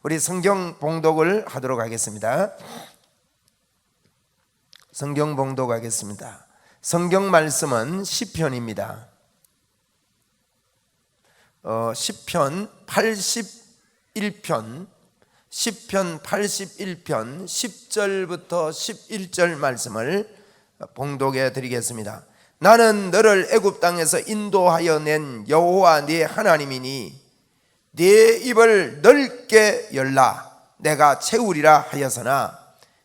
우리 성경 봉독을 하도록 하겠습니다. 성경 봉독하겠습니다. 성경 말씀은 시편입니다. 시편 81편, 시편 81편 10절부터 11절 말씀을 봉독해 드리겠습니다. 나는 너를 애굽 땅에서 인도하여 낸 여호와 네 하나님이니 네 입을 넓게 열라 내가 채우리라 하였으나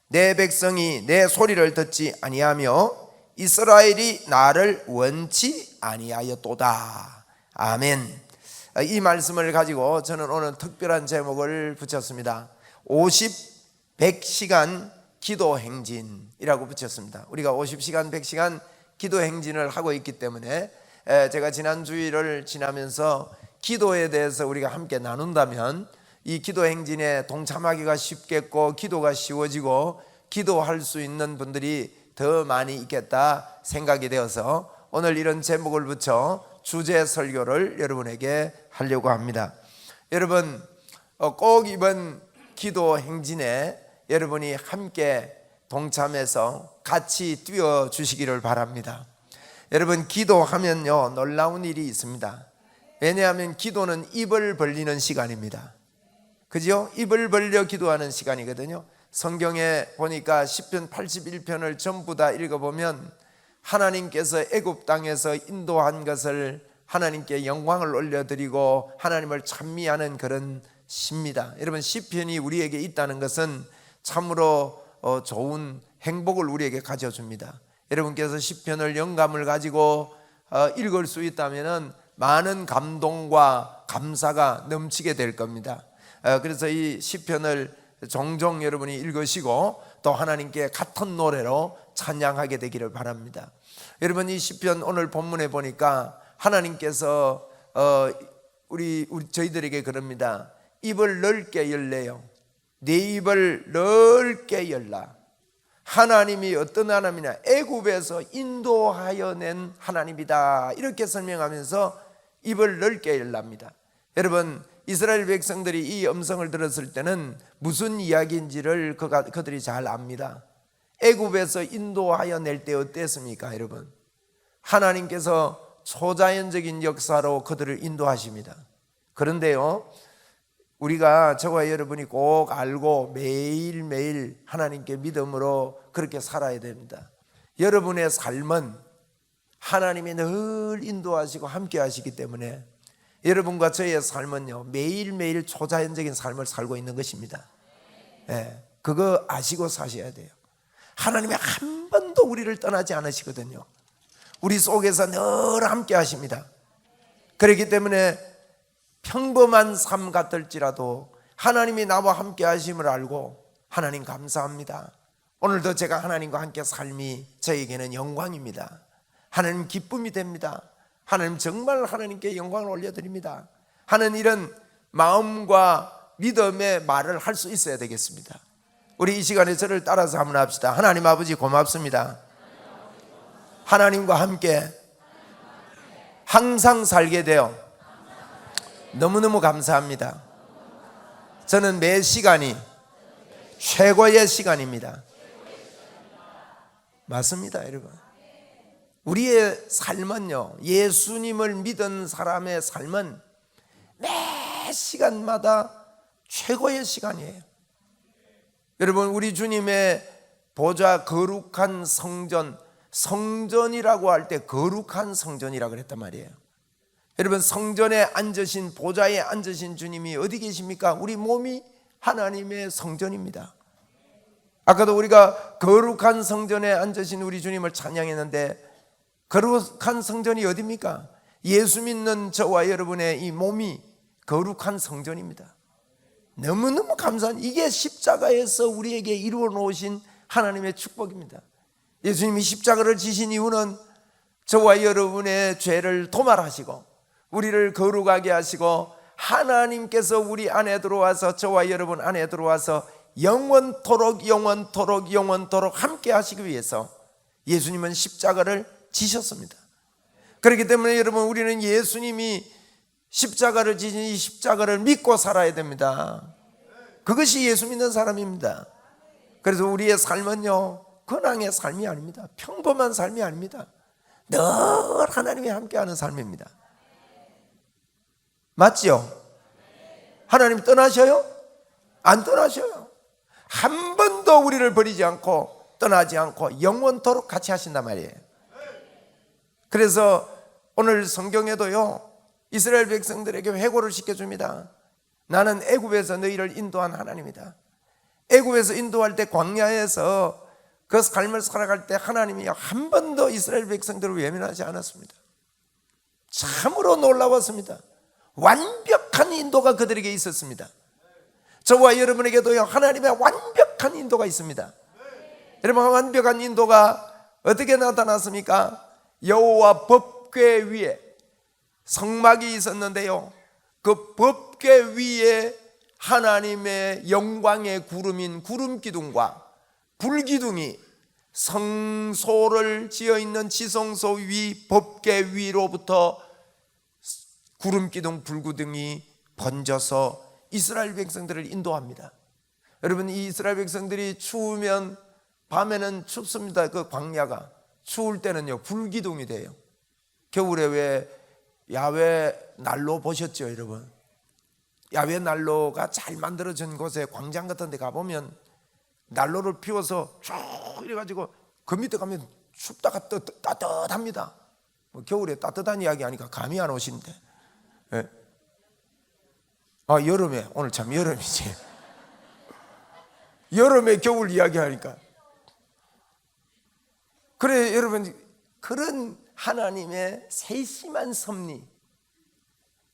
내 백성이 내 소리를 듣지 아니하며 이스라엘이 나를 원치 아니하였도다. 아멘. 이 말씀을 가지고 저는 오늘 특별한 제목을 붙였습니다. 50, 100시간 기도 행진이라고 붙였습니다. 우리가 50시간, 100시간 기도 행진을 하고 있기 때문에 제가 지난 주일을 지나면서 기도에 대해서 우리가 함께 나눈다면 이 기도 행진에 동참하기가 쉽겠고 기도가 쉬워지고 기도할 수 있는 분들이 더 많이 있겠다 생각이 되어서 오늘 이런 제목을 붙여 주제 설교를 여러분에게 하려고 합니다. 여러분 꼭 이번 기도 행진에 여러분이 함께 동참해서 같이 뛰어 주시기를 바랍니다. 여러분 기도하면요 놀라운 일이 있습니다. 왜냐하면 기도는 입을 벌리는 시간입니다. 그죠? 입을 벌려 기도하는 시간이거든요. 성경에 보니까 시편 81편을 전부 다 읽어보면 하나님께서 애굽 땅에서 인도한 것을 하나님께 영광을 올려드리고 하나님을 찬미하는 그런 시입니다. 여러분 시편이 우리에게 있다는 것은 참으로 좋은 행복을 우리에게 가져줍니다. 여러분께서 시편을 영감을 가지고 읽을 수 있다면 많은 감동과 감사가 넘치게 될 겁니다. 그래서 이 시편을 종종 여러분이 읽으시고 또 하나님께 같은 노래로 찬양하게 되기를 바랍니다. 여러분 이 시편 오늘 본문에 보니까 하나님께서 저희들에게 그럽니다. 입을 넓게 열래요. 네 입을 넓게 열라. 하나님이 어떤 하나님이냐? 애굽에서 인도하여 낸 하나님이다. 이렇게 설명하면서 입을 넓게 열랍니다. 여러분 이스라엘 백성들이 이 음성을 들었을 때는 무슨 이야기인지를 그들이 잘 압니다. 애굽에서 인도하여 낼 때 어땠습니까? 여러분 하나님께서 초자연적인 역사로 그들을 인도하십니다. 그런데요 우리가 저와 여러분이 꼭 알고 매일매일 하나님께 믿음으로 그렇게 살아야 됩니다. 여러분의 삶은 하나님이 늘 인도하시고 함께 하시기 때문에 여러분과 저의 삶은요 매일매일 초자연적인 삶을 살고 있는 것입니다. 그거 아시고 사셔야 돼요. 하나님이 한 번도 우리를 떠나지 않으시거든요. 우리 속에서 늘 함께 하십니다. 그렇기 때문에 평범한 삶 같을지라도 하나님이 나와 함께 하심을 알고 하나님 감사합니다. 오늘도 제가 하나님과 함께 삶이 저에게는 영광입니다. 하나님 기쁨이 됩니다. 하나님 정말 하나님께 영광을 올려드립니다 하는 이런 마음과 믿음의 말을 할 수 있어야 되겠습니다. 우리 이 시간에 저를 따라서 한번 합시다. 하나님 아버지 고맙습니다. 하나님과 함께 항상 살게 되어 너무너무 감사합니다. 저는 매 시간이 최고의 시간입니다. 맞습니다 여러분. 우리의 삶은요 예수님을 믿은 사람의 삶은 매 시간마다 최고의 시간이에요. 여러분 우리 주님의 보좌 거룩한 성전, 성전이라고 할 때 거룩한 성전이라고 그랬단 말이에요. 여러분 성전에 앉으신 보좌에 앉으신 주님이 어디 계십니까? 우리 몸이 하나님의 성전입니다. 아까도 우리가 거룩한 성전에 앉으신 우리 주님을 찬양했는데 거룩한 성전이 어디입니까? 예수 믿는 저와 여러분의 이 몸이 거룩한 성전입니다. 너무너무 감사한 이게 십자가에서 우리에게 이루어 놓으신 하나님의 축복입니다. 예수님이 십자가를 지신 이유는 저와 여러분의 죄를 도말하시고 우리를 거룩하게 하시고 하나님께서 우리 안에 들어와서 저와 여러분 안에 들어와서 영원토록 함께 하시기 위해서 예수님은 십자가를 지셨습니다. 그렇기 때문에 여러분 우리는 예수님이 십자가를 지신 이 십자가를 믿고 살아야 됩니다. 그것이 예수 믿는 사람입니다. 그래서 우리의 삶은요, 근황의 삶이 아닙니다. 평범한 삶이 아닙니다. 늘 하나님이 함께하는 삶입니다. 맞죠? 하나님 떠나셔요? 안 떠나셔요. 한 번도 우리를 버리지 않고 떠나지 않고 영원토록 같이 하신단 말이에요. 그래서 오늘 성경에도요, 이스라엘 백성들에게 회고를 시켜줍니다. 나는 애굽에서 너희를 인도한 하나님이다. 애굽에서 인도할 때, 광야에서 그 삶을 살아갈 때 하나님이 한 번도 이스라엘 백성들을 외면하지 않았습니다. 참으로 놀라웠습니다. 완벽한 인도가 그들에게 있었습니다. 저와 여러분에게도요, 하나님의 완벽한 인도가 있습니다. 여러분, 완벽한 인도가 어떻게 나타났습니까? 여호와 법궤 위에 성막이 있었는데요, 그 법궤 위에 하나님의 영광의 구름인 구름기둥과 불기둥이 성소를 지어있는 지성소 위 법궤 위로부터 구름기둥 불기둥이 번져서 이스라엘 백성들을 인도합니다. 여러분, 이 이스라엘 백성들이 추우면 밤에는 춥습니다. 그 광야가 추울 때는요, 불기둥이 돼요. 겨울에 왜 야외 난로 보셨죠, 여러분? 야외 난로가 잘 만들어진 곳에, 광장 같은 데 가보면 난로를 피워서 쭉 이래가지고 그 밑에 가면 춥다가 따뜻합니다. 뭐 겨울에 따뜻한 이야기 하니까 감이 안 오시는데, 예? 여름에, 오늘 참 여름이지. 여름에 겨울 이야기 하니까. 그래, 여러분, 그런 하나님의 세심한 섭리,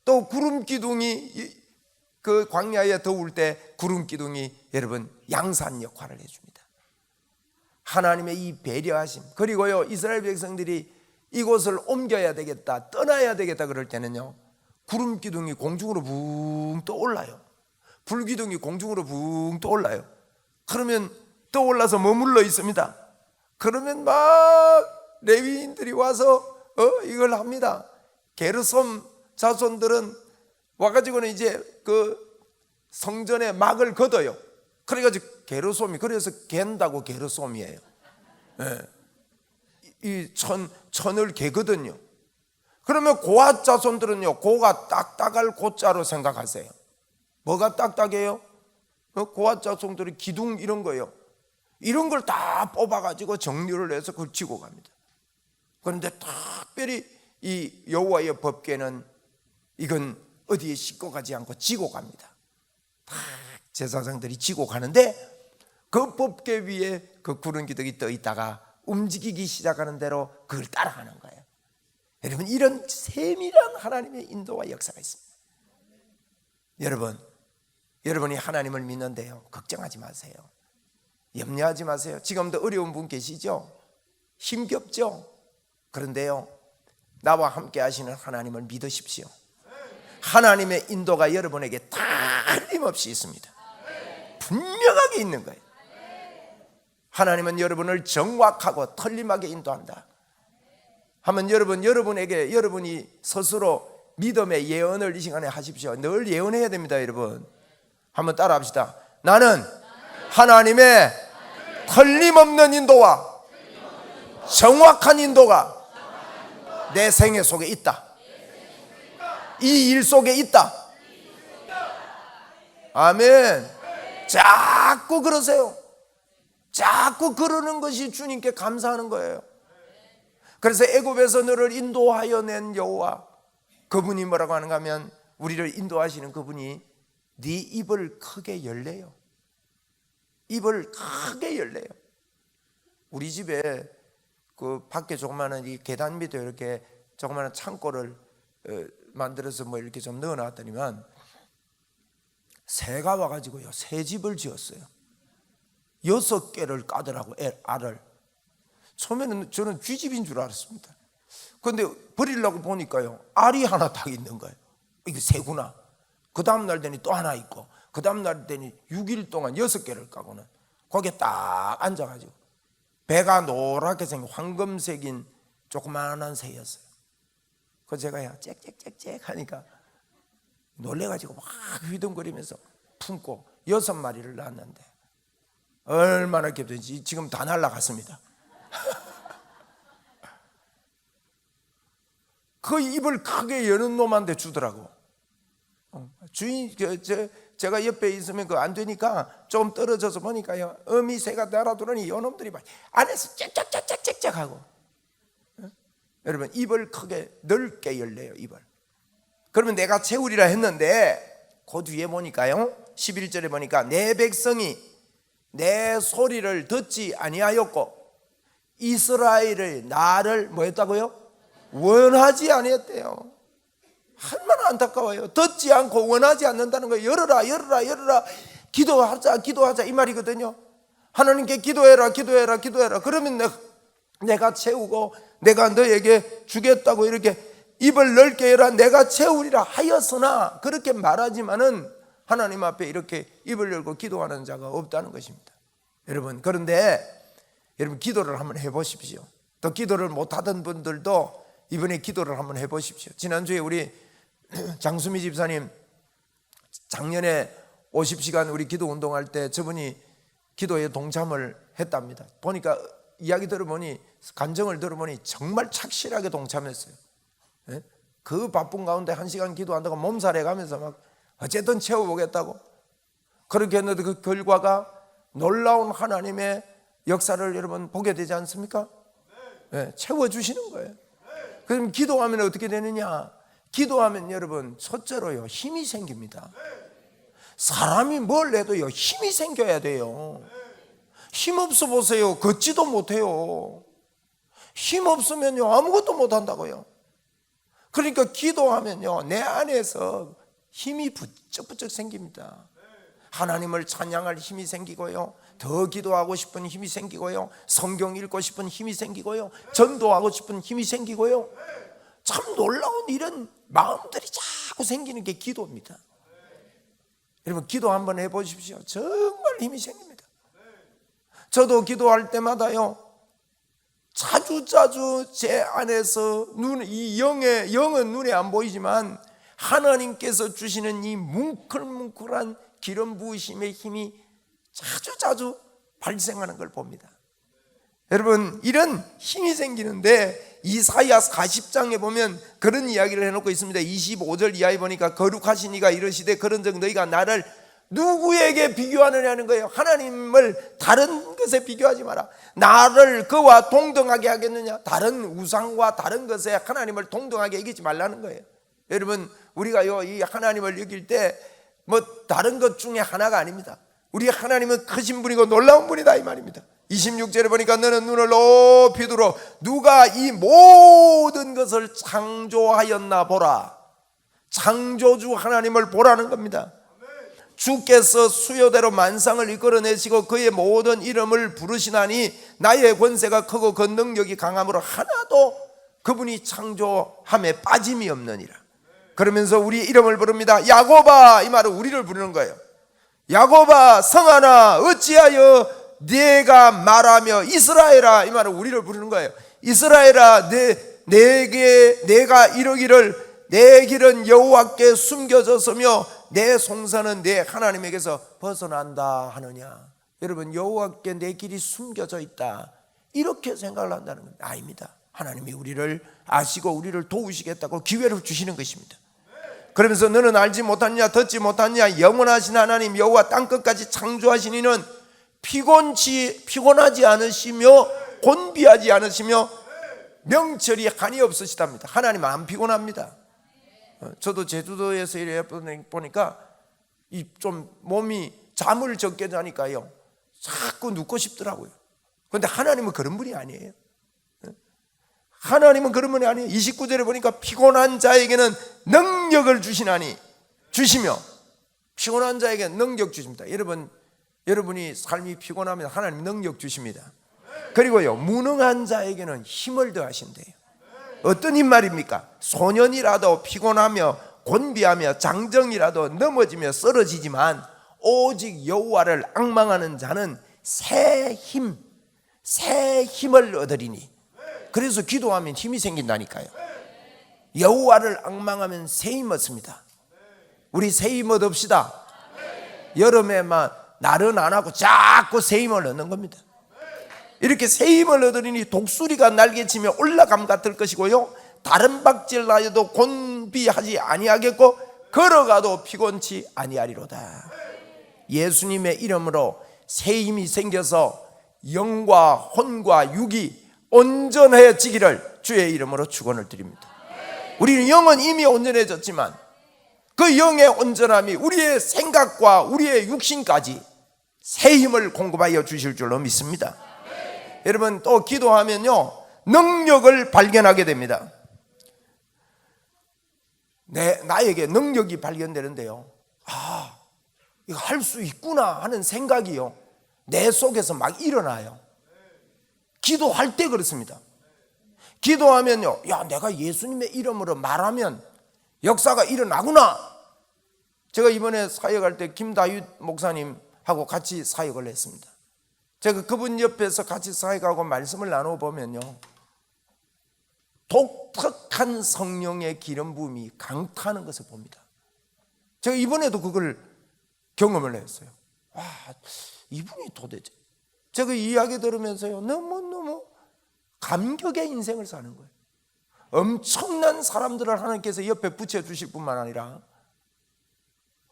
또 구름기둥이 그 광야에 더울 때 구름기둥이 여러분 양산 역할을 해줍니다. 하나님의 이 배려하심, 그리고요, 이스라엘 백성들이 이곳을 옮겨야 되겠다, 떠나야 되겠다 그럴 때는요, 구름기둥이 공중으로 붕 떠올라요. 불기둥이 공중으로 붕 떠올라요. 그러면 떠올라서 머물러 있습니다. 그러면 막 레위인들이 와서 이걸 합니다. 게르솜 자손들은 와가지고는 이제 그 성전에 막을 걷어요. 그래가지고 게르솜이, 그래서 갠다고 게르솜이에요. 네. 이 천을 개거든요. 그러면 고앗 자손들은요, 고가 딱딱할 고자로 생각하세요. 뭐가 딱딱해요? 고앗 자손들이 기둥 이런 거예요. 이런 걸 다 뽑아가지고 정리를 해서 그걸 지고 갑니다. 그런데 특별히 이 여호와의 법궤는 이건 어디에 싣고 가지 않고 지고 갑니다. 다 제사장들이 지고 가는데 그 법궤 위에 그 구름기둥이 떠 있다가 움직이기 시작하는 대로 그걸 따라가는 거예요. 여러분, 이런 세밀한 하나님의 인도와 역사가 있습니다. 여러분이 하나님을 믿는데요, 걱정하지 마세요. 염려하지 마세요. 지금도 어려운 분 계시죠? 힘겹죠? 그런데요, 나와 함께 하시는 하나님을 믿으십시오. 하나님의 인도가 여러분에게 틀림없이 있습니다. 분명하게 있는 거예요. 하나님은 여러분을 정확하고 틀림하게 인도한다. 하면 여러분에게 여러분이 스스로 믿음의 예언을 이 시간에 하십시오. 늘 예언해야 됩니다, 여러분. 한번 따라 합시다. 나는 하나님의 틀림없는 인도와 정확한 인도가 내 생애 속에 있다. 이 일 속에 있다. 아멘. 자꾸 그러세요. 자꾸 그러는 것이 주님께 감사하는 거예요. 그래서 애굽에서 너를 인도하여 낸 여호와, 그분이 뭐라고 하는가 하면, 우리를 인도하시는 그분이 네 입을 크게 열래요. 입을 크게 열래요. 우리 집에 그 밖에 조그마한 이 계단 밑에 이렇게 조그마한 창고를 만들어서 뭐 이렇게 좀 넣어놨더니만 새가 와가지고요, 새 집을 지었어요. 6개를 까더라고, 알을. 처음에는 저는 쥐집인 줄 알았습니다. 그런데 버리려고 보니까요, 알이 하나 딱 있는 거예요. 이게 새구나. 그 다음날 되니 또 하나 있고, 그 다음날 되니 6일 동안 6개를 까고는 거기에 딱 앉아가지고 배가 노랗게 생긴 황금색인 조그마한 새였어요. 그래서 제가 잭잭잭잭 하니까 놀래가지고 막 휘둥거리면서 품고 6마리를 낳았는데 얼마나 기쁜지 지금 다 날아갔습니다. 그 입을 크게 여는 놈한테 주더라고. 주인, 제가 옆에 있으면 그거 안 되니까 좀 떨어져서 보니까요, 어미새가 날아들으니 이놈들이 막 안에서 짹짹짹짹짹 하고. 여러분, 입을 크게 넓게 열래요, 입을. 그러면 내가 채우리라 했는데 그 뒤에 보니까요, 11절에 보니까 내 백성이 내 소리를 듣지 아니하였고 이스라엘의 나를 뭐 했다고요? 원하지 아니했대요. 얼마나 안타까워요. 듣지 않고 원하지 않는다는 거예요. 열어라 열어라 열어라, 기도하자 기도하자 이 말이거든요. 하나님께 기도해라 기도해라 기도해라. 그러면 내가 채우고 내가 너에게 주겠다고 이렇게 입을 넓게 열라 내가 채우리라 하였으나, 그렇게 말하지만은 하나님 앞에 이렇게 입을 열고 기도하는 자가 없다는 것입니다. 여러분, 그런데 여러분 기도를 한번 해보십시오. 또 기도를 못하던 분들도 이번에 기도를 한번 해보십시오. 지난주에 우리 장수미 집사님 작년에 50시간 우리 기도 운동할 때 저분이 기도에 동참을 했답니다. 보니까 이야기 들어보니, 간증을 들어보니 정말 착실하게 동참했어요. 그 바쁜 가운데 1시간 기도한다고 몸살에 가면서 막 어쨌든 채워보겠다고 그렇게 했는데 그 결과가 놀라운 하나님의 역사를 여러분 보게 되지 않습니까? 네, 채워주시는 거예요. 그럼 기도하면 어떻게 되느냐? 기도하면 여러분 첫째로요, 힘이 생깁니다. 사람이 뭘 해도요, 힘이 생겨야 돼요. 힘 없어 보세요. 걷지도 못해요. 힘 없으면요, 아무것도 못한다고요. 그러니까 기도하면요, 내 안에서 힘이 부쩍부쩍 생깁니다. 하나님을 찬양할 힘이 생기고요, 더 기도하고 싶은 힘이 생기고요, 성경 읽고 싶은 힘이 생기고요, 전도하고 싶은 힘이 생기고요. 참 놀라운 이런 마음들이 자꾸 생기는 게 기도입니다. 여러분, 기도 한번 해보십시오. 정말 힘이 생깁니다. 저도 기도할 때마다요, 자주 제 안에서 이 영은 눈에 안 보이지만 하나님께서 주시는 이 뭉클뭉클한 기름 부으심의 힘이 자주 발생하는 걸 봅니다. 여러분, 이런 힘이 생기는데 이사야 40장에 보면 그런 이야기를 해놓고 있습니다. 25절 이하에 보니까 거룩하신 이가 이르시되 그런즉 너희가 나를 누구에게 비교하느냐는 거예요. 하나님을 다른 것에 비교하지 마라. 나를 그와 동등하게 하겠느냐? 다른 우상과 다른 것에 하나님을 동등하게 여기지 말라는 거예요. 여러분, 우리가요, 이 하나님을 여길 때 뭐 다른 것 중에 하나가 아닙니다. 우리 하나님은 크신 분이고 놀라운 분이다 이 말입니다. 26절에 보니까 너는 눈을 높이 들어 누가 이 모든 것을 창조하였나 보라. 창조주 하나님을 보라는 겁니다. 주께서 수요대로 만상을 이끌어내시고 그의 모든 이름을 부르시나니 나의 권세가 크고 그 능력이 강함으로 하나도 그분이 창조함에 빠짐이 없느니라. 그러면서 우리 이름을 부릅니다. 야곱아, 이 말은 우리를 부르는 거예요. 야곱아 성하나 어찌하여 네가 말하며 이스라엘아, 이 말은 우리를 부르는 거예요. 이스라엘아, 내가 이르기를 내 길은 여호와께 숨겨졌으며 내 송사는 내 하나님에게서 벗어난다 하느냐. 여러분, 여호와께 내 길이 숨겨져 있다 이렇게 생각을 한다는 겁니다. 아닙니다. 하나님이 우리를 아시고 우리를 도우시겠다고 기회를 주시는 것입니다. 그러면서 너는 알지 못하느냐 듣지 못하느냐 영원하신 하나님 여호와 땅끝까지 창조하신 이는 피곤하지 않으시며 곤비하지 않으시며 명철이 한이 없으시답니다. 하나님 안 피곤합니다. 저도 제주도에서 이래 보니까 좀 몸이 잠을 적게 자니까요 자꾸 눕고 싶더라고요. 그런데 하나님은 그런 분이 아니에요. 하나님은 그런 분이 아니에요. 29절에 보니까 피곤한 자에게는 능력을 주시며 피곤한 자에게 능력 주십니다. 여러분이 삶이 피곤하면 하나님 능력 주십니다. 그리고요, 무능한 자에게는 힘을 더하신대요. 어떤 힘 말입니까? 소년이라도 피곤하며 곤비하며 장정이라도 넘어지며 쓰러지지만 오직 여호와를 앙망하는 자는 새 힘을 얻으리니. 그래서 기도하면 힘이 생긴다니까요. 여호와를 앙망하면 새 힘 얻습니다. 우리 새 힘 얻읍시다. 여름에 막 날은 안 하고 자꾸 새 힘을 얻는 겁니다. 이렇게 새 힘을 얻으니 독수리가 날개치며 올라감 같을 것이고요, 다른 박질 나여도 곤비하지 아니하겠고 걸어가도 피곤치 아니하리로다. 예수님의 이름으로 새 힘이 생겨서 영과 혼과 육이 온전해지기를 주의 이름으로 축원을 드립니다. 우리는 영은 이미 온전해졌지만 그 영의 온전함이 우리의 생각과 우리의 육신까지 새 힘을 공급하여 주실 줄로 믿습니다. 여러분, 또 기도하면요 능력을 발견하게 됩니다. 나에게 능력이 발견되는데요, 이거 할 수 있구나 하는 생각이요 내 속에서 막 일어나요. 기도할 때 그렇습니다. 기도하면요, 야, 내가 예수님의 이름으로 말하면 역사가 일어나구나. 제가 이번에 사역할 때 김다윗 목사님하고 같이 사역을 했습니다. 제가 그분 옆에서 같이 사역하고 말씀을 나눠보면요, 독특한 성령의 기름 부음이 강타하는 것을 봅니다. 제가 이번에도 그걸 경험을 했어요. 와, 이분이 도대체, 제가 이야기 들으면서요 너무너무 감격의 인생을 사는 거예요. 엄청난 사람들을 하나님께서 옆에 붙여주실 뿐만 아니라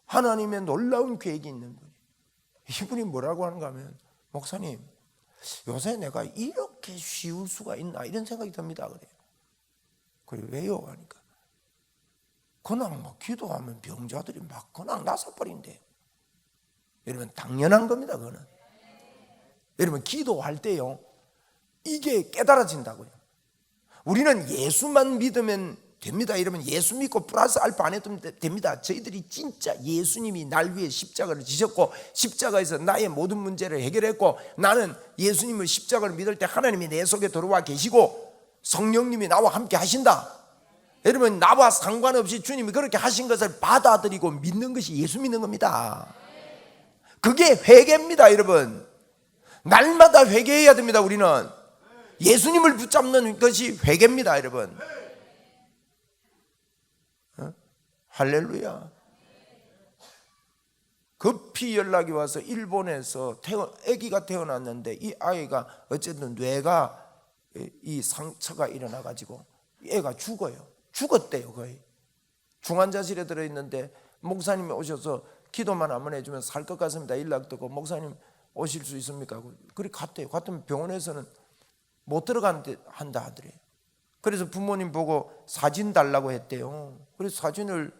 하나님의 놀라운 계획이 있는 분이에요. 이분이 뭐라고 하는가 하면, 목사님, 요새 내가 이렇게 쉬울 수가 있나 이런 생각이 듭니다. 그래요. 그래, 왜요? 하니까 그냥 막 기도하면 병자들이 막 그냥 나서버린대요. 여러분, 당연한 겁니다. 그거는 여러분, 기도할 때요 이게 깨달아진다고요. 우리는 예수만 믿으면 됩니다. 여러분, 예수 믿고 플러스 알파 안 해도 됩니다. 저희들이 진짜 예수님이 날 위해 십자가를 지셨고 십자가에서 나의 모든 문제를 해결했고, 나는 예수님을 십자가를 믿을 때 하나님이 내 속에 들어와 계시고 성령님이 나와 함께 하신다. 여러분, 나와 상관없이 주님이 그렇게 하신 것을 받아들이고 믿는 것이 예수 믿는 겁니다. 그게 회개입니다. 여러분, 날마다 회개해야 됩니다. 우리는 예수님을 붙잡는 것이 회개입니다. 여러분, 할렐루야. 급히 연락이 와서 일본에서 아기가 태어났는데 이 아이가 어쨌든 뇌가 이 상처가 일어나 가지고 애가 죽었대요. 거의 중환자실에 들어있는데 목사님이 오셔서 기도만 한번 해주면 살 것 같습니다. 연락 듣고, 목사님 오실 수 있습니까? 그렇게 갔대요. 갔더니 병원에서는 못 들어간다 하더래요. 그래서 부모님 보고 사진 달라고 했대요. 그래서 사진을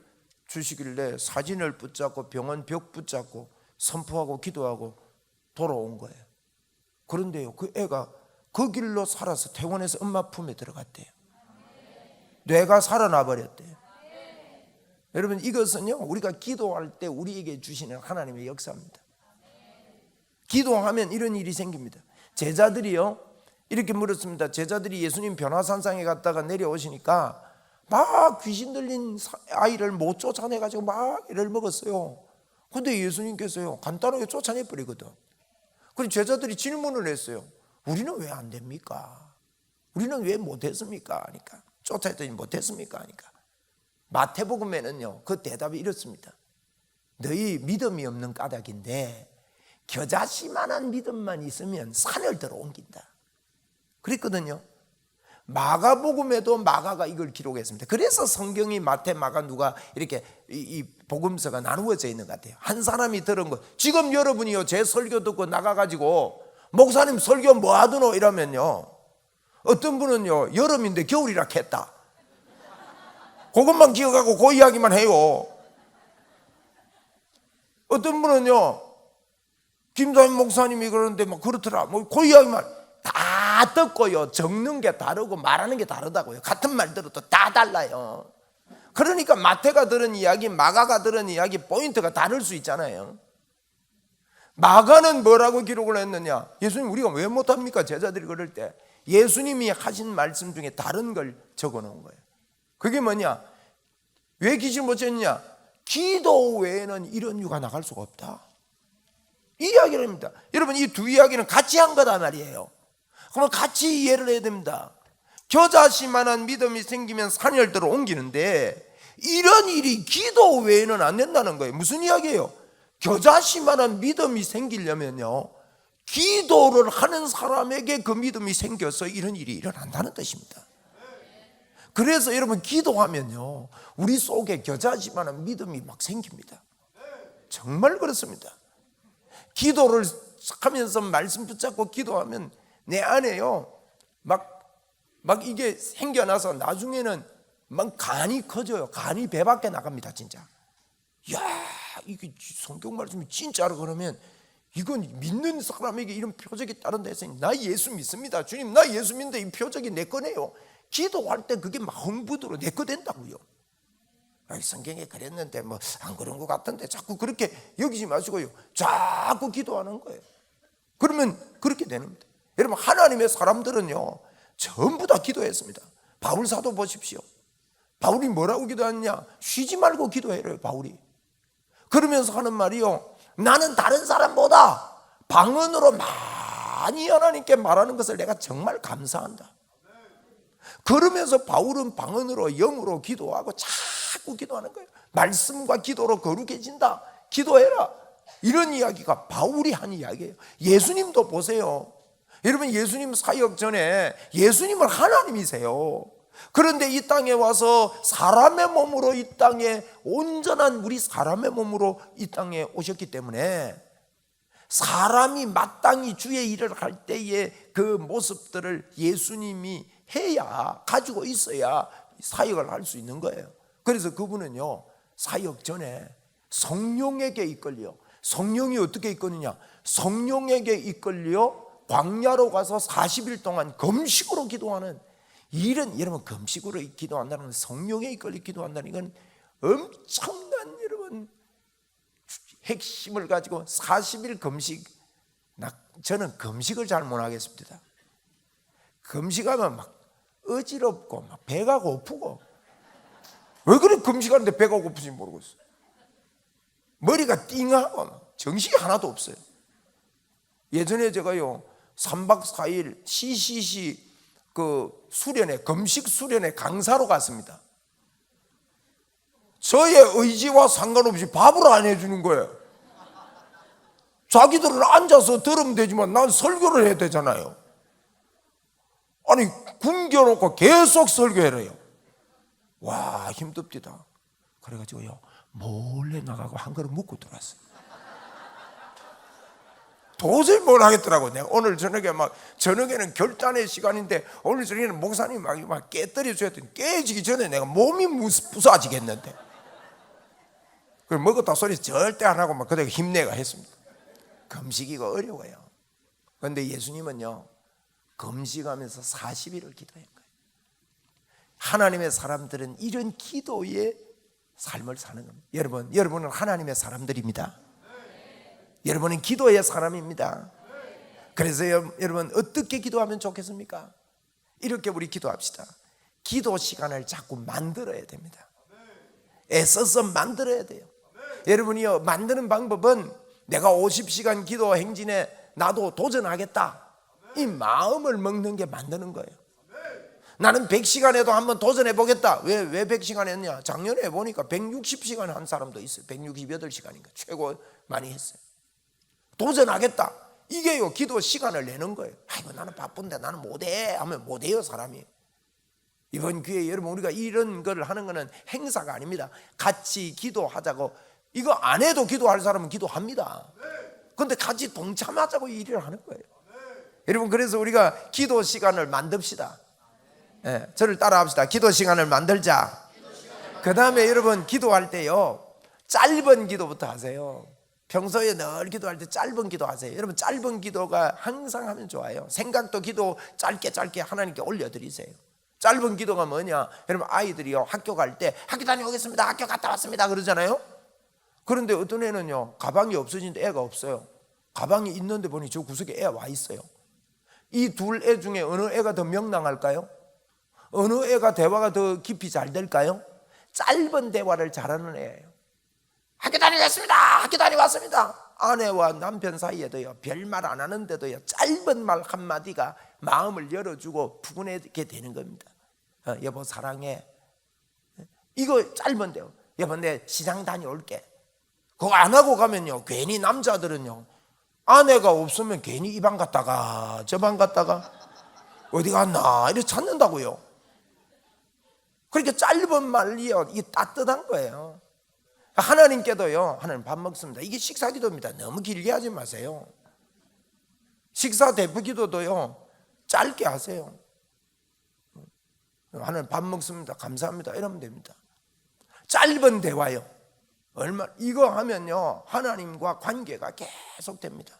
주시길래 사진을 붙잡고 병원 벽 붙잡고 선포하고 기도하고 돌아온 거예요. 그런데요, 그 애가 그 길로 살아서 퇴원해서 엄마 품에 들어갔대요. 뇌가 살아나 버렸대요. 여러분, 이것은요 우리가 기도할 때 우리에게 주시는 하나님의 역사입니다. 기도하면 이런 일이 생깁니다. 제자들이요 이렇게 물었습니다. 제자들이 예수님 변화산상에 갔다가 내려오시니까 막 귀신 들린 아이를 못 쫓아내가지고 막 애를 먹었어요. 근데 예수님께서요 간단하게 쫓아내 버리거든. 그래서 제자들이 질문을 했어요. 우리는 왜 안 됩니까? 우리는 왜 못했습니까? 하니까, 쫓아냈더니 못했습니까? 하니까 마태복음에는요 그 대답이 이렇습니다. 너희 믿음이 없는 까닭인데 겨자씨만한 믿음만 있으면 산을 들어 옮긴다 그랬거든요. 마가복음에도 마가가 이걸 기록했습니다. 그래서 성경이 마태, 마가, 누가 이렇게 이 복음서가 나누어져 있는 것 같아요. 한 사람이 들은 거, 지금 여러분이요 제 설교 듣고 나가가지고 목사님 설교 뭐 하더노 이러면요, 어떤 분은요 여름인데 겨울이라 했다, 그것만 기억하고 그 이야기만 해요. 어떤 분은요 김다인 목사님이 그러는데 뭐 그렇더라, 뭐 그 이야기만 다 듣고요 적는 게 다르고 말하는 게 다르다고요. 같은 말 들어도 다 달라요. 그러니까 마태가 들은 이야기, 마가가 들은 이야기 포인트가 다를 수 있잖아요. 마가는 뭐라고 기록을 했느냐, 예수님 우리가 왜 못합니까? 제자들이 그럴 때 예수님이 하신 말씀 중에 다른 걸 적어 놓은 거예요. 그게 뭐냐, 왜 귀신 못 쫓느냐, 기도 외에는 이런 유가 나갈 수가 없다, 이 이야기를 합니다. 여러분, 이 두 이야기는 같이 한 거다 말이에요. 그러면 같이 이해를 해야 됩니다. 겨자씨만한 믿음이 생기면 산열대로 옮기는데 이런 일이 기도 외에는 안 된다는 거예요. 무슨 이야기예요? 겨자씨만한 믿음이 생기려면요, 기도를 하는 사람에게 그 믿음이 생겨서 이런 일이 일어난다는 뜻입니다. 그래서 여러분, 기도하면요, 우리 속에 겨자씨만한 믿음이 막 생깁니다. 정말 그렇습니다. 기도를 하면서 말씀 붙잡고 기도하면 내 안에요, 막 이게 생겨나서 나중에는 막 간이 커져요. 간이 배 밖에 나갑니다, 진짜. 야, 이게 성경 말씀이 진짜로 그러면 이건 믿는 사람에게 이런 표적이 다른 데서 나 예수 믿습니다. 주님, 나 예수 믿는데 이 표적이 내 거네요. 기도할 때 그게 막 흥분으로 내 거 된다고요. 성경에 그랬는데 뭐 안 그런 것 같은데 자꾸 그렇게 여기지 마시고요, 자꾸 기도하는 거예요. 그러면 그렇게 되는 겁니다. 여러분, 하나님의 사람들은요 전부 다 기도했습니다. 바울 사도 보십시오. 바울이 뭐라고 기도했냐? 쉬지 말고 기도해요, 바울이. 그러면서 하는 말이요, 나는 다른 사람보다 방언으로 많이 하나님께 말하는 것을 내가 정말 감사한다. 그러면서 바울은 방언으로, 영으로 기도하고 자꾸 기도하는 거예요. 말씀과 기도로 거룩해진다, 기도해라, 이런 이야기가 바울이 한 이야기예요. 예수님도 보세요. 여러분, 예수님 사역 전에 예수님은 하나님이세요. 그런데 이 땅에 와서 사람의 몸으로 이 땅에, 온전한 우리 사람의 몸으로 이 땅에 오셨기 때문에 사람이 마땅히 주의 일을 할 때의 그 모습들을 예수님이 해야, 가지고 있어야 사역을 할 수 있는 거예요. 그래서 그분은요, 사역 전에 성령에게 이끌려, 성령이 어떻게 이끄느냐? 성령에게 이끌려 광야로 가서 40일 동안 금식으로 기도하는, 이런, 여러분, 금식으로 기도한다는 건, 성령에 이끌려 기도한다는 건 엄청난, 여러분, 핵심을 가지고 40일 금식. 저는 금식을 잘 못하겠습니다. 금식하면 막 어지럽고 막 배가 고프고, 왜 그래 금식하는데 배가 고프지 모르겠어요. 머리가 띵하고 정신이 하나도 없어요. 예전에 제가요 3박 4일 CCC 그 수련회, 금식 수련회 강사로 갔습니다. 저의 의지와 상관없이 밥을 안 해주는 거예요. 자기들은 앉아서 들으면 되지만 난 설교를 해야 되잖아요. 아니, 굶겨놓고 계속 설교해래요. 와, 힘듭디다. 그래가지고요 몰래 나가고 한 그릇 먹고 들어왔어요. 도저히 못 하겠더라고. 내가 오늘 저녁에 저녁에는 결단의 시간인데 오늘 저녁에는 목사님 막 깨뜨려 줘야 돼. 깨지기 전에 내가 몸이 부서지겠는데. 그걸 먹었다 소리 절대 안 하고 그대로 힘내가 했습니다. 금식이가 어려워요. 그런데 예수님은요 금식하면서 40일을 기도한 거예요. 하나님의 사람들은 이런 기도의 삶을 사는 겁니다. 여러분은 하나님의 사람들입니다. 여러분은 기도의 사람입니다. 그래서 여러분, 어떻게 기도하면 좋겠습니까? 이렇게 우리 기도합시다. 기도 시간을 자꾸 만들어야 됩니다. 애써서 만들어야 돼요. 여러분이요, 만드는 방법은 내가 50시간 기도 행진에 나도 도전하겠다, 이 마음을 먹는 게 만드는 거예요. 나는 100시간에도 한번 도전해 보겠다. 왜 100시간 했냐? 작년에 해보니까 160시간 한 사람도 있어요. 168시간인가 최고 많이 했어요. 도전하겠다, 이게요 기도 시간을 내는 거예요. 아이고, 나는 바쁜데 나는 못해 하면 못해요, 사람이. 이번 기회에 여러분, 우리가 이런 걸 하는 거는 행사가 아닙니다. 같이 기도하자고. 이거 안 해도 기도할 사람은 기도합니다. 그런데 같이 동참하자고 이 일을 하는 거예요. 여러분, 그래서 우리가 기도 시간을 만듭시다. 저를 따라합시다. 기도 시간을 만들자. 그 다음에 여러분, 기도할 때요 짧은 기도부터 하세요. 평소에 늘 기도할 때 짧은 기도 하세요. 여러분, 짧은 기도가 항상 하면 좋아요. 생각도 기도 짧게 하나님께 올려드리세요. 짧은 기도가 뭐냐? 여러분, 아이들이요 학교 갈 때 학교 다녀오겠습니다, 학교 갔다 왔습니다 그러잖아요. 그런데 어떤 애는요 가방이 없어진데 애가 없어요. 가방이 있는데 보니 저 구석에 애가 와 있어요. 이 둘 애 중에 어느 애가 더 명랑할까요? 어느 애가 대화가 더 깊이 잘 될까요? 짧은 대화를 잘하는 애예요. 학교 다녀왔습니다, 학교 다녀왔습니다. 아내와 남편 사이에도요 별말 안 하는데도요 짧은 말 한마디가 마음을 열어주고 푸근하게 되는 겁니다. 여보 사랑해, 이거 짧은데요. 여보 내 시장 다녀올게. 그거 안 하고 가면요, 괜히 남자들은요, 아내가 없으면 괜히 이 방 갔다가 저 방 갔다가 어디 갔나 이렇게 찾는다고요. 그렇게 짧은 말이요, 이게 따뜻한 거예요. 하나님께도요, 하나님 밥 먹습니다, 이게 식사 기도입니다. 너무 길게 하지 마세요. 식사 대프 기도도요, 짧게 하세요. 하나님 밥 먹습니다, 감사합니다, 이러면 됩니다. 짧은 대화요. 이거 하면요, 하나님과 관계가 계속 됩니다.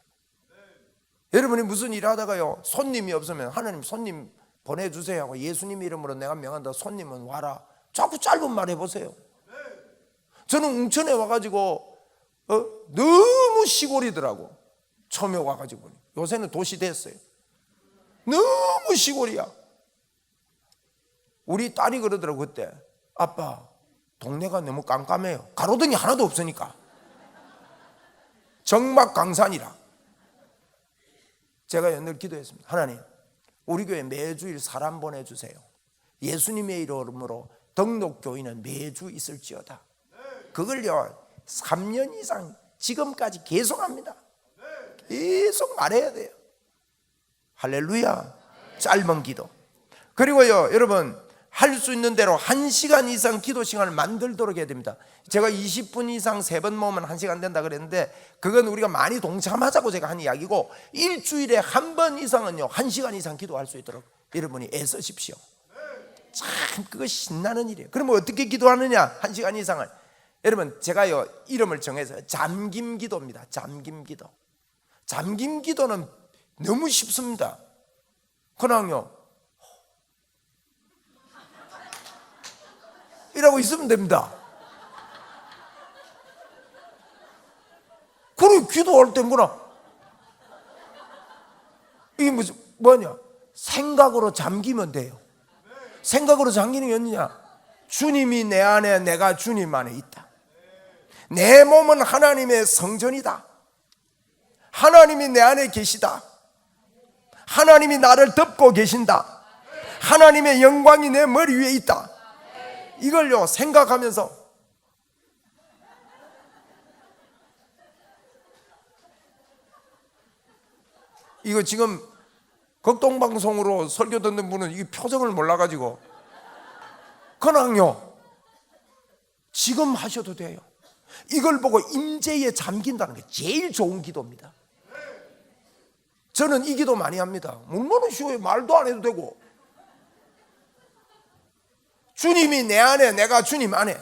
여러분이 무슨 일 하다가요, 손님이 없으면 하나님 손님 보내주세요 하고 예수님 이름으로 내가 명한다, 손님은 와라. 자꾸 짧은 말 해보세요. 저는 웅천에 와가지고 너무 시골이더라고. 처음에 와가지고 보니. 요새는 도시 됐어요. 너무 시골이야. 우리 딸이 그러더라고. 그때 아빠 동네가 너무 깜깜해요. 가로등이 하나도 없으니까. 정막강산이라. 제가 늘 기도했습니다. 하나님, 우리 교회 매주일 사람 보내주세요. 예수님의 이름으로 등록교인은 매주 있을지어다. 그걸요 3년 이상 지금까지 계속합니다. 계속 말해야 돼요. 할렐루야. 짧은 기도. 그리고요 여러분, 할 수 있는 대로 1시간 이상 기도 시간을 만들도록 해야 됩니다. 제가 20분 이상 3번 모으면 1시간 된다 그랬는데, 그건 우리가 많이 동참하자고 제가 한 이야기고, 일주일에 한 번 이상은요 1시간 이상 기도할 수 있도록 여러분이 애쓰십시오. 참 그거 신나는 일이에요. 그러면 어떻게 기도하느냐? 1시간 이상을, 여러분 제가요 이름을 정해서 잠김 기도입니다. 잠김 기도. 잠김 기도는 너무 쉽습니다. 그냥요 이라고 있으면 됩니다. 그리고 기도할 때 이게 뭐냐? 생각으로 잠기면 돼요. 생각으로 잠기는 게 어디냐? 주님이 내 안에, 내가 주님 안에 있다. 내 몸은 하나님의 성전이다. 하나님이 내 안에 계시다. 하나님이 나를 덮고 계신다. 하나님의 영광이 내 머리 위에 있다. 이걸요 생각하면서, 이거 지금 극동방송으로 설교 듣는 분은 이 표정을 몰라가지고 그냥요 지금 하셔도 돼요. 이걸 보고 임재에 잠긴다는 게 제일 좋은 기도입니다. 저는 이 기도 많이 합니다. 얼마나 쉬워요. 말도 안 해도 되고. 주님이 내 안에, 내가 주님 안에.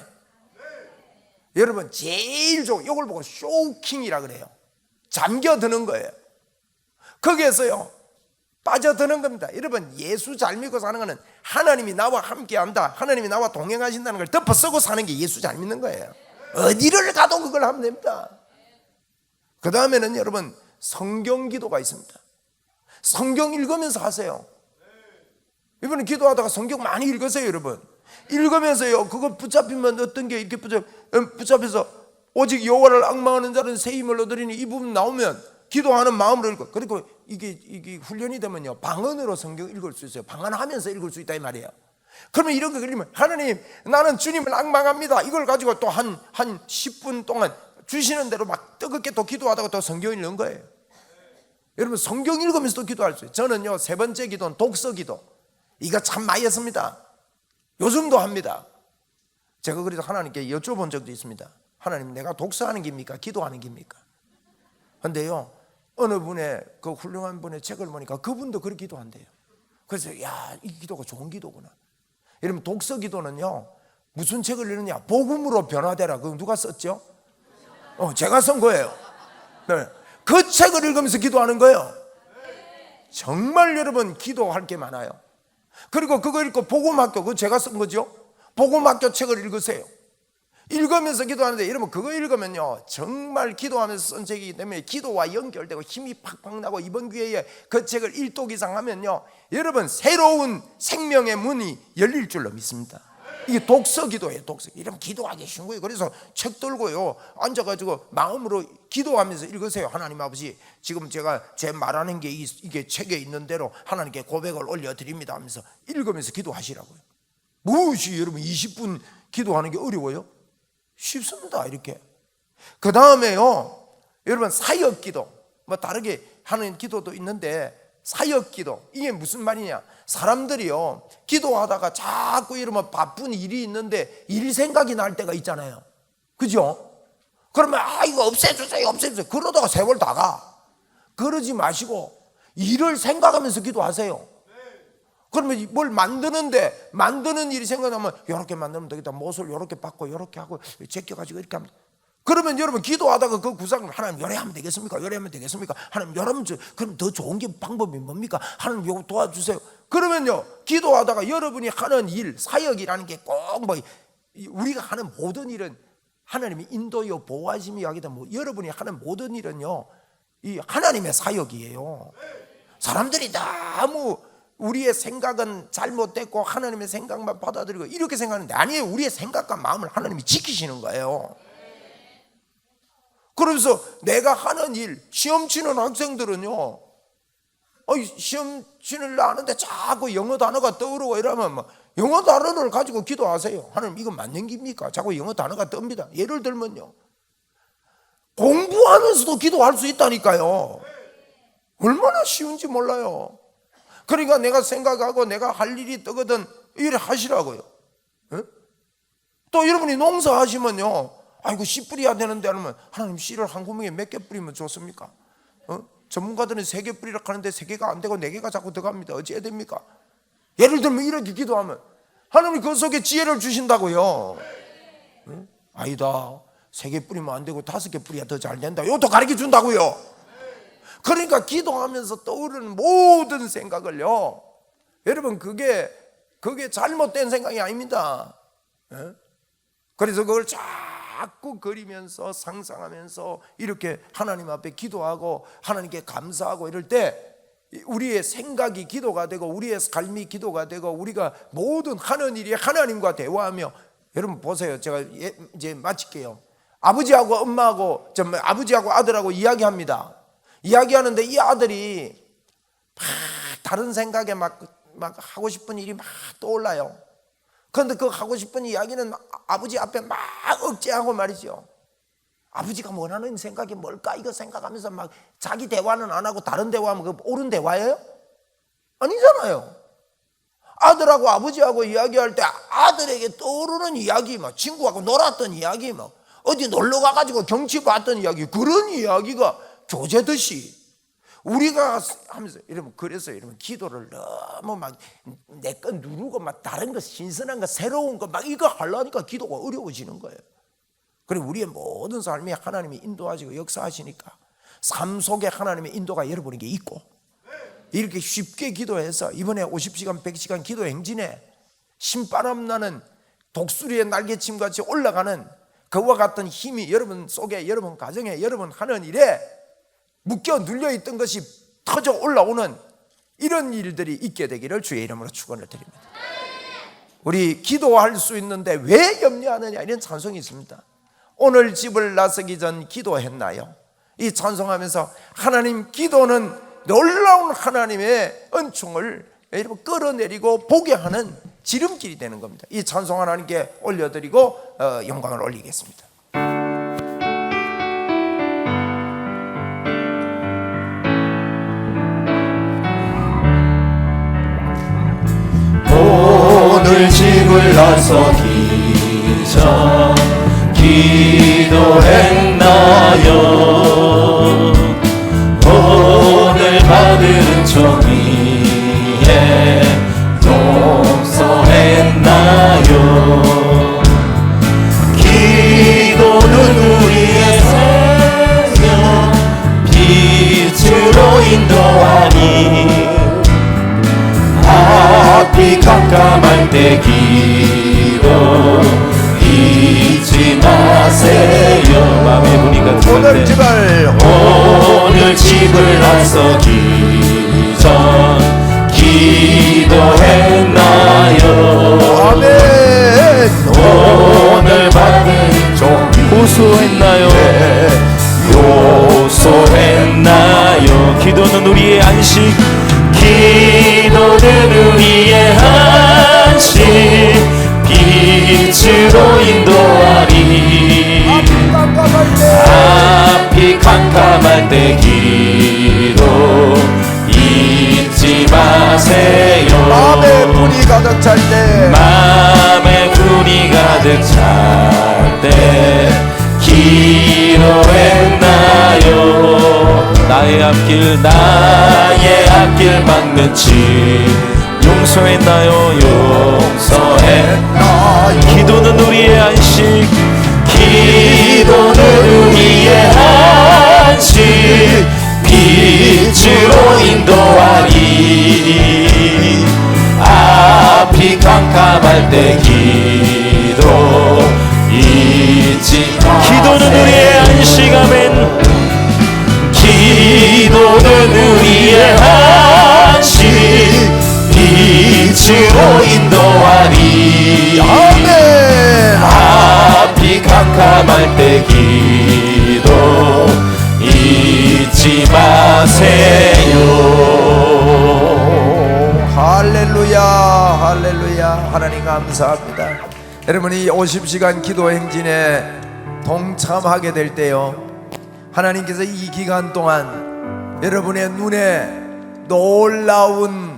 여러분 제일 좋은, 이걸 보고 쇼킹이라 그래요. 잠겨드는 거예요. 거기에서요 빠져드는 겁니다. 여러분 예수 잘 믿고 사는 거는 하나님이 나와 함께 한다, 하나님이 나와 동행하신다는 걸 덮어 쓰고 사는 게 예수 잘 믿는 거예요. 어디를 가도 그걸 하면 됩니다. 그 다음에는 여러분 성경 기도가 있습니다. 성경 읽으면서 하세요. 이번에 기도하다가 성경 많이 읽으세요. 여러분 읽으면서요 그거 붙잡히면 어떤 게 이렇게 붙잡혀서 오직 여호와를 앙망하는 자는 새 힘을 얻으리니, 이 부분 나오면 기도하는 마음으로 읽어. 그리고 이게 훈련이 되면요 방언으로 성경 읽을 수 있어요. 방언하면서 읽을 수 있다 이 말이에요. 그러면 이런 거 걸리면, 하나님 나는 주님을 앙망합니다, 이걸 가지고 또 한 10분 동안 주시는 대로 막 뜨겁게 또 기도하다가 또 성경 읽는 거예요. 여러분 성경 읽으면서 또 기도할 수 있어요. 저는요 3번째 기도는 독서 기도. 이거 참 많이 했습니다. 요즘도 합니다. 제가 그래서 하나님께 여쭤본 적도 있습니다. 하나님, 내가 독서하는 겁니까? 기도하는 겁니까? 근데요 어느 분의 그 훌륭한 분의 책을 보니까 그분도 그렇게 기도한대요. 그래서 야, 이 기도가 좋은 기도구나. 여러분 독서 기도는요 무슨 책을 읽느냐? 복음으로 변화되라. 그거 누가 썼죠? 제가 쓴 거예요. 네. 그 책을 읽으면서 기도하는 거예요. 정말 여러분 기도할 게 많아요. 그리고 그거 읽고 복음학교, 그거 제가 쓴 거죠. 복음학교 책을 읽으세요. 읽으면서 기도하는데, 여러분 그거 읽으면요 정말 기도하면서 쓴 책이기 때문에 기도와 연결되고 힘이 팍팍 나고, 이번 기회에 그 책을 1독 이상 하면요 여러분 새로운 생명의 문이 열릴 줄로 믿습니다. 이게 독서 기도예요. 독서. 이러면 기도하기 쉬운 거예요. 그래서 책 들고요 앉아가지고 마음으로 기도하면서 읽으세요. 하나님 아버지, 지금 제가 제 말하는 게 이게 책에 있는 대로 하나님께 고백을 올려드립니다 하면서 읽으면서 기도하시라고요. 무엇이 여러분 20분 기도하는 게 어려워요? 쉽습니다. 이렇게 그 다음에요, 여러분 사역기도, 뭐 다르게 하는 기도도 있는데, 사역기도 이게 무슨 말이냐? 사람들이요 기도하다가 자꾸 이러면 바쁜 일이 있는데 일 생각이 날 때가 있잖아요, 그죠? 그러면 이거 없애주세요 없애주세요 그러다가 세월 다 가. 그러지 마시고 일을 생각하면서 기도하세요. 그러면 뭘 만드는 일이 생각나면 이렇게 만들면 되겠다, 못을 이렇게 받고 이렇게 하고 제껴가지고 이렇게 하면, 그러면 여러분 기도하다가 그 구상을 하나님 요래하면 되겠습니까? 요래하면 되겠습니까? 하나님 요래하면 그럼 더 좋은 게 방법이 뭡니까? 하나님 요거 도와주세요. 그러면요 기도하다가 여러분이 하는 일, 사역이라는 게 꼭 뭐 우리가 하는 모든 일은 하나님이 인도요 보호하심이 하기다, 뭐 여러분이 하는 모든 일은요 이 하나님의 사역이에요. 사람들이 너무 우리의 생각은 잘못됐고 하나님의 생각만 받아들이고 이렇게 생각하는데, 아니에요. 우리의 생각과 마음을 하나님이 지키시는 거예요. 그러면서 내가 하는 일, 시험 치는 학생들은요 시험 치는 하는데 자꾸 영어 단어가 떠오르고 이러면 뭐 영어 단어를 가지고 기도하세요. 하나님 이거 맞는 겁니까? 자꾸 영어 단어가 뜹니다. 예를 들면요 공부하면서도 기도할 수 있다니까요. 얼마나 쉬운지 몰라요. 그러니까 내가 생각하고 내가 할 일이 뜨거든 이래 하시라고요. 또 여러분이 농사하시면요 아이고 씨 뿌려야 되는데 하면 하나님 씨를 한 구멍에 몇 개 뿌리면 좋습니까? 전문가들은 3개 뿌리라 하는데 3개가 안 되고 4개가 자꾸 들어갑니다. 어찌해야 됩니까? 예를 들면 이렇게 기도하면 하나님이 그 속에 지혜를 주신다고요. 아니다 3개 뿌리면 안 되고 5개 뿌려야 더 잘 된다, 이것도 가르쳐 준다고요. 그러니까 기도하면서 떠오르는 모든 생각을요 여러분 그게 잘못된 생각이 아닙니다. 그래서 그걸 자꾸 그리면서 상상하면서 이렇게 하나님 앞에 기도하고 하나님께 감사하고 이럴 때 우리의 생각이 기도가 되고 우리의 삶이 기도가 되고 우리가 모든 하는 일이 하나님과 대화하며, 여러분 보세요. 제가 이제 마칠게요. 아버지하고 엄마하고 아버지하고 아들하고 이야기합니다. 이야기하는데 이 아들이 막 다른 생각에 막 하고 싶은 일이 막 떠올라요. 그런데 그 하고 싶은 이야기는 아버지 앞에 막 억제하고 말이죠. 아버지가 원하는 생각이 뭘까 이거 생각하면서 막 자기 대화는 안 하고 다른 대화하면 그 옳은 대화예요? 아니잖아요. 아들하고 아버지하고 이야기할 때 아들에게 떠오르는 이야기, 막 친구하고 놀았던 이야기, 막 어디 놀러 가가지고 경치 봤던 이야기, 그런 이야기가 교제듯이 우리가 하면서 여러분, 그래서 여러분 기도를 너무 막 내 거 누르고 막 다른 거 신선한 거 새로운 거 막 이거 하려니까 기도가 어려워지는 거예요. 그리고 우리의 모든 삶이 하나님이 인도하시고 역사하시니까 삶 속에 하나님의 인도가 여러분에게 있고, 이렇게 쉽게 기도해서 이번에 50시간 100시간 기도 행진에 신바람 나는 독수리의 날개침 같이 올라가는 그와 같은 힘이 여러분 속에, 여러분 가정에, 여러분 하는 일에 묶여 눌려있던 것이 터져 올라오는 이런 일들이 있게 되기를 주의 이름으로 축원을 드립니다. 우리 기도할 수 있는데 왜 염려하느냐, 이런 찬송이 있습니다. 오늘 집을 나서기 전 기도했나요? 이 찬송하면서 하나님, 기도는 놀라운 하나님의 은총을 여러분 끌어내리고 보게 하는 지름길이 되는 겁니다. 이 찬송 하나님께 올려드리고 영광을 올리겠습니다. 오늘 집을 나서기 전 기도했나요? 오늘 받은 종이에 용서했나요? 기도는 우리의 생명 빛으로 인도하니 앞이 깜깜할 때 기도 잊지 마세요. 마음의 문이 같은 오늘 집을 나서기 전 기도했나요? 아멘. 오늘 받은 종이 호소했나요? 요소했나요? 기도는 우리의 안식, 기도는 우리의 안식, 빛으로 인도하리. 나의 앞길 막는 지 용서했나요 용서했나요 기도는 우리의 안식 기도는 우리의 안식 빛으로 인도하리 앞이 캄캄할 때 기도 잊지 마 기도는 우리의 안식 아멘 기도는 우리의 안식 빛으로 인도하리 아멘. 앞이 캄캄할 때 기도 잊지 마세요. 할렐루야, 할렐루야. 하나님 감사합니다. 여러분이 50시간 기도 행진에 동참하게 될 때요, 하나님께서 이 기간 동안 여러분의 눈에 놀라운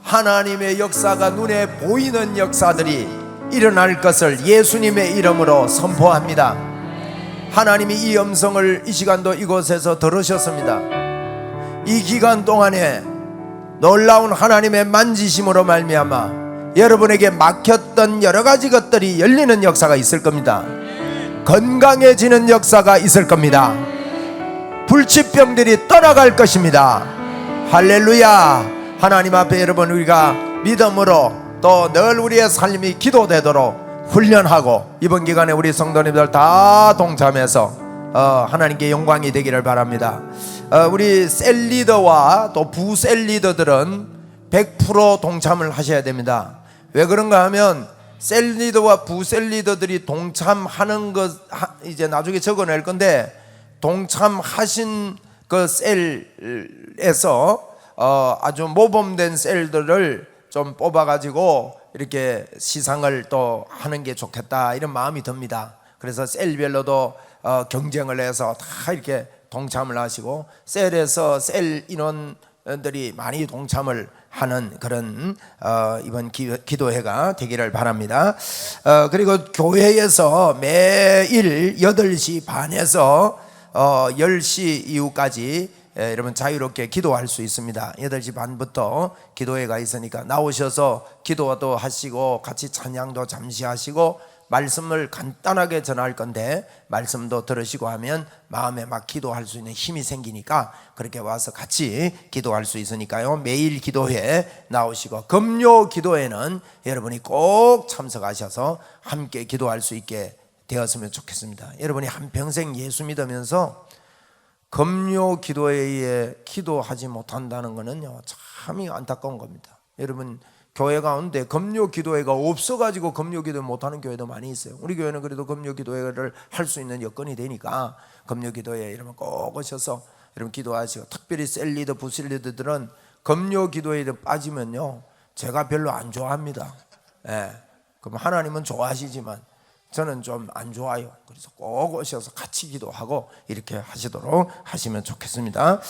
하나님의 역사가 눈에 보이는 역사들이 일어날 것을 예수님의 이름으로 선포합니다. 하나님이 이 음성을 이 시간도 이곳에서 들으셨습니다. 이 기간 동안에 놀라운 하나님의 만지심으로 말미암아 여러분에게 막혔던 여러 가지 것들이 열리는 역사가 있을 겁니다. 건강해지는 역사가 있을 겁니다. 불치병들이 떠나갈 것입니다. 할렐루야. 하나님 앞에 여러분 우리가 믿음으로 또 늘 우리의 삶이 기도되도록 훈련하고 이번 기간에 우리 성도님들 다 동참해서 하나님께 영광이 되기를 바랍니다. 우리 셀리더와 또 부셀리더들은 100% 동참을 하셔야 됩니다. 왜 그런가 하면 셀리더와 부셀리더들이 동참하는 것 이제 나중에 적어낼 건데, 동참하신 그 셀에서 아주 모범된 셀들을 좀 뽑아가지고 이렇게 시상을 또 하는 게 좋겠다 이런 마음이 듭니다. 그래서 셀별로도 경쟁을 해서 다 이렇게 동참을 하시고 셀에서 셀 인원들이 많이 동참을 하는 그런 이번 기도회가 되기를 바랍니다. 그리고 교회에서 매일 8시 반에서 10시 이후까지 여러분 자유롭게 기도할 수 있습니다. 8시 반부터 기도회가 있으니까 나오셔서 기도도 하시고 같이 찬양도 잠시 하시고 말씀을 간단하게 전할 건데 말씀도 들으시고 하면 마음에 막 기도할 수 있는 힘이 생기니까 그렇게 와서 같이 기도할 수 있으니까요, 매일 기도회 나오시고 금요 기도회는 여러분이 꼭 참석하셔서 함께 기도할 수 있게 되었으면 좋겠습니다. 여러분이 한평생 예수 믿으면서 금요 기도회에 기도하지 못한다는 것은요 참 안타까운 겁니다. 여러분 교회 가운데 금요 기도회가 없어가지고 금요 기도 못하는 교회도 많이 있어요. 우리 교회는 그래도 금요 기도회를 할 수 있는 여건이 되니까 금요 기도회 여러분 꼭 오셔서 여러분 기도하시고, 특별히 셀리더 부셀리더들은 금요 기도회에 빠지면요 제가 별로 안 좋아합니다. 그럼 하나님은 좋아하시지만 저는 좀 안 좋아요. 그래서 꼭 오셔서 같이 기도하고 이렇게 하시도록 하시면 좋겠습니다.